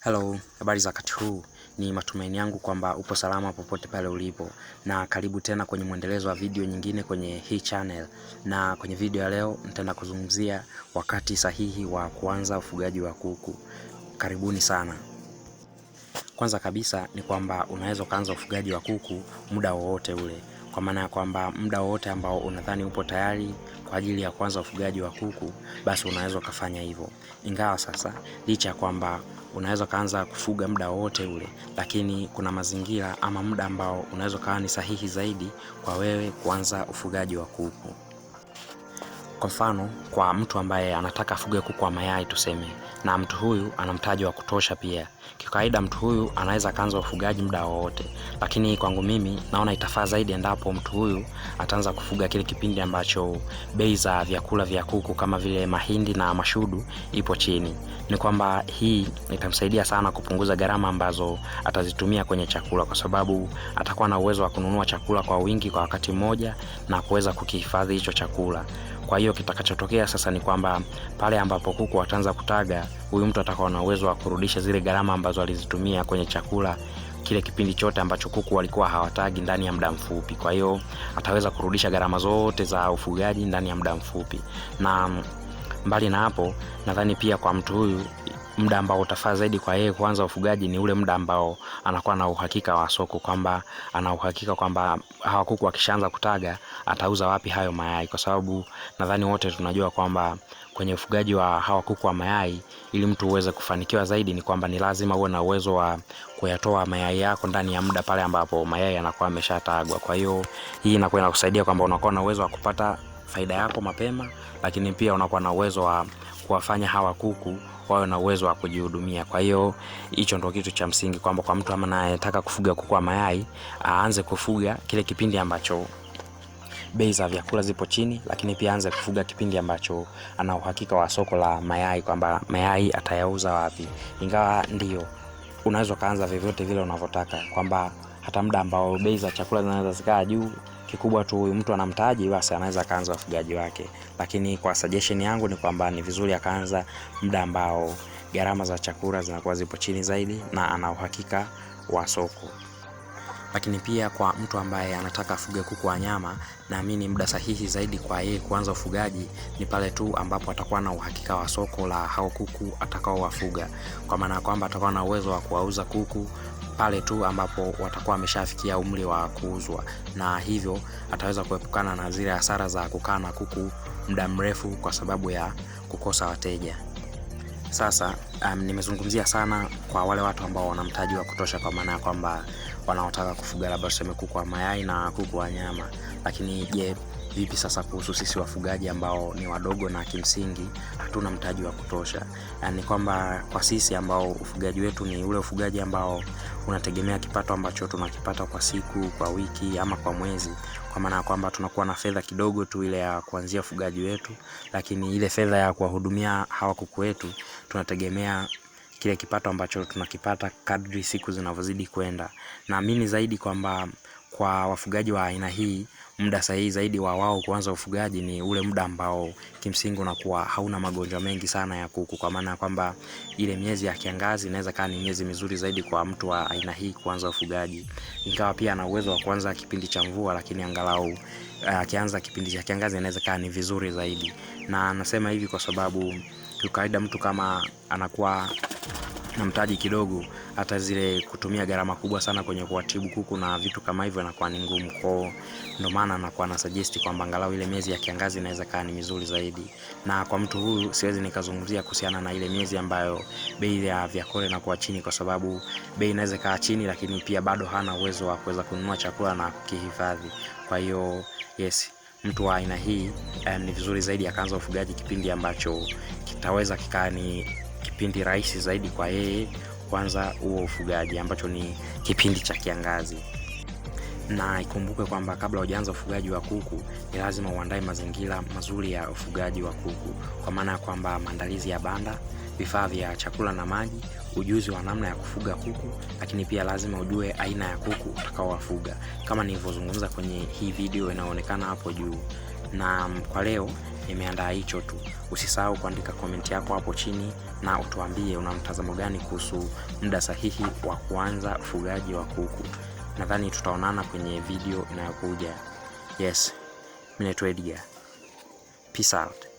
Hello, habari za wakati huu. Ni matumaini yangu kwamba upo salama popote pale ulipo, na karibu tena kwenye mwendelezo wa video nyingine kwenye hii channel. Na kwenye video ya leo nitaenda kuzungumzia wakati sahihi wa kuanza ufugaji wa kuku. Karibuni sana. Kwanza kabisa ni kwamba unaweza kuanza ufugaji wa kuku muda wowote ule. Kwa maana ya kwamba muda wowote ambao unadhani upo tayari kwa ajili ya kuanza ufugaji wa kuku, basi unaweza kufanya hivyo. Ingawa sasa licha ya kwamba unaweza kaanza kufuga muda wote ule, lakini kuna mazingira ama muda ambao unaweza kawa ni sahihi zaidi kwa wewe kuanza ufugaji wa kuku. Kwa mfano, kwa mtu ambaye anataka afuge kuku wa mayai tuseme, na mtu huyu ana mtaji wa kutosha pia, kwa kawaida mtu huyu anaweza kaanza ufugaji muda wote. Lakini kwangu mimi naona itafaa zaidi endapo mtu huyu ataanza kufuga kile kipindi ambacho bei za vyakula vya kuku kama vile mahindi na mashudu ipo chini. Ni kwamba hii itamsaidia sana kupunguza gharama ambazo atazitumia kwenye chakula, kwa sababu atakuwa na uwezo wa kununua chakula kwa wingi kwa wakati mmoja na kuweza kukihifadhi hicho chakula. Kwa hiyo kitakachotokea sasa ni kwamba pale ambapo kuku wataanza kutaga, huyu mtu atakuwa na uwezo wa kurudisha zile gharama ambazo alizitumia kwenye chakula kile kipindi chote ambacho kuku walikuwa hawatagi ndani ya muda mfupi. Kwa hiyo ataweza kurudisha gharama zote za ufugaji ndani ya muda mfupi. Na mbali na hapo, nadhani pia kwa mtu huyu muda ambao utafaa zaidi kwa yeye kuanza ufugaji ni ule muda ambao anakuwa na uhakika wa soko, kwamba ana uhakika kwamba hawa kuku wakishaanza kutaga atauza wapi hayo mayai. Kwa sababu nadhani wote tunajua kwamba kwenye ufugaji wa hawa kuku wa mayai, ili mtu uweze kufanikiwa zaidi ni kwamba ni lazima uwe na uwezo wa kuyatoa mayai yako ndani ya muda pale ambapo mayai yanakuwa yameshatagwa. Kwa hiyo hii inakuwa inakusaidia kwamba unakuwa na uwezo wa kupata faida yako mapema, lakini pia unakuwa na uwezo wa kuwafanya hawa kuku wawe na uwezo wa kujihudumia. Kwa hiyo hicho ndio kitu cha msingi, kwamba kwa mtu anayetaka kufuga kuku wa mayai aanze kufuga kile kipindi ambacho bei za vyakula zipo chini, lakini pia aanze kufuga kipindi ambacho ana uhakika wa soko la mayai, kwamba mayai atayauza wapi. Ingawa ndio unaweza kaanza vyovyote vile unavyotaka, kwamba hata muda ambao bei za chakula zinaweza zikaa juu, kikubwa tu huyu mtu anamtaji, basi anaweza kaanza ufugaji wake. Lakini kwa suggestion yangu ni kwamba ni vizuri akaanza muda ambao gharama za chakula zinakuwa zipo chini zaidi na ana uhakika wa soko. Lakini pia kwa mtu ambaye anataka afuge kuku wa nyama, naamini muda sahihi zaidi kwa yeye kuanza ufugaji ni pale tu ambapo atakuwa na uhakika wa soko la hao kuku atakao wafuga. Kwa maana kwamba atakuwa na uwezo wa kuwauza kuku pale tu ambapo watakuwa wameshafikia umri wa kuuzwa, na hivyo ataweza kuepukana na zile hasara za kukaa na kuku muda mrefu kwa sababu ya kukosa wateja. Sasa nimezungumzia sana kwa wale watu ambao wana mtaji wa kutosha, kwa maana kwamba wanaotaka kufuga labda tuseme kuku wa mayai na kuku wa nyama. Lakini je, vipi sasa kuhusu sisi wafugaji ambao ni wadogo na kimsingi hatuna mtaji wa kutosha? Ni kwamba kwa sisi ambao ufugaji wetu ni ule ufugaji ambao unategemea kipato ambacho tunakipata kwa siku, kwa wiki ama kwa mwezi, kwa maana kwamba tunakuwa na fedha kidogo tu ile ya kuanzia ufugaji wetu, lakini ile fedha ya kuwahudumia hawa kuku wetu tunategemea kile kipato ambacho tunakipata kadri siku zinavyozidi kwenda. Naamini zaidi kwamba kwa wafugaji wa aina hii, muda sahihi zaidi wa wao kuanza ufugaji ni ule muda ambao kimsingi unakuwa hauna magonjwa mengi sana ya kuku, kwa maana kwamba ile miezi ya kiangazi inaweza kaa ni miezi mizuri zaidi kwa mtu wa aina hii kuanza ufugaji. Ingawa pia ana uwezo wa kuanza kipindi cha mvua, lakini angalau akianza kipindi cha kiangazi inaweza kaa ni vizuri zaidi. Na nasema hivi kwa sababu kwa kawaida mtu kama anakuwa na mtaji kidogo, hata zile kutumia gharama kubwa sana kwenye kuwatibu kuku na vitu kama hivyo inakuwa ni ngumu. Kwa ndio maana anakuwa na suggest kwamba angalau ile miezi ya kiangazi inaweza kaa ni mizuri zaidi. Na kwa mtu huyu siwezi nikazungumzia kuhusiana na ile miezi ambayo bei ya vyakula inakuwa chini, kwa sababu bei inaweza kaa chini lakini pia bado hana uwezo wa kuweza kununua chakula na kukihifadhi. Kwa hiyo yes, mtu wa aina hii ni vizuri zaidi akaanza ufugaji kipindi ambacho kitaweza kikaa ni kipindi rahisi zaidi kwa yeye kwanza huo ufugaji, ambacho ni kipindi cha kiangazi. Na ikumbuke kwamba kabla hujaanza ufugaji wa kuku ni lazima uandae mazingira mazuri ya ufugaji wa kuku, kwa maana kwamba maandalizi ya banda, vifaa vya chakula na maji, ujuzi wa namna ya kufuga kuku, lakini pia lazima ujue aina ya kuku utakaowafuga kama nilivyozungumza kwenye hii video inayoonekana hapo juu. Na kwa leo nimeandaa hicho tu. Usisahau kuandika comment yako hapo chini na utuambie una mtazamo gani kuhusu muda sahihi wa kuanza ufugaji wa kuku. Nadhani tutaonana kwenye video inayokuja. Yes, mimi naitwa Edgar. Peace out.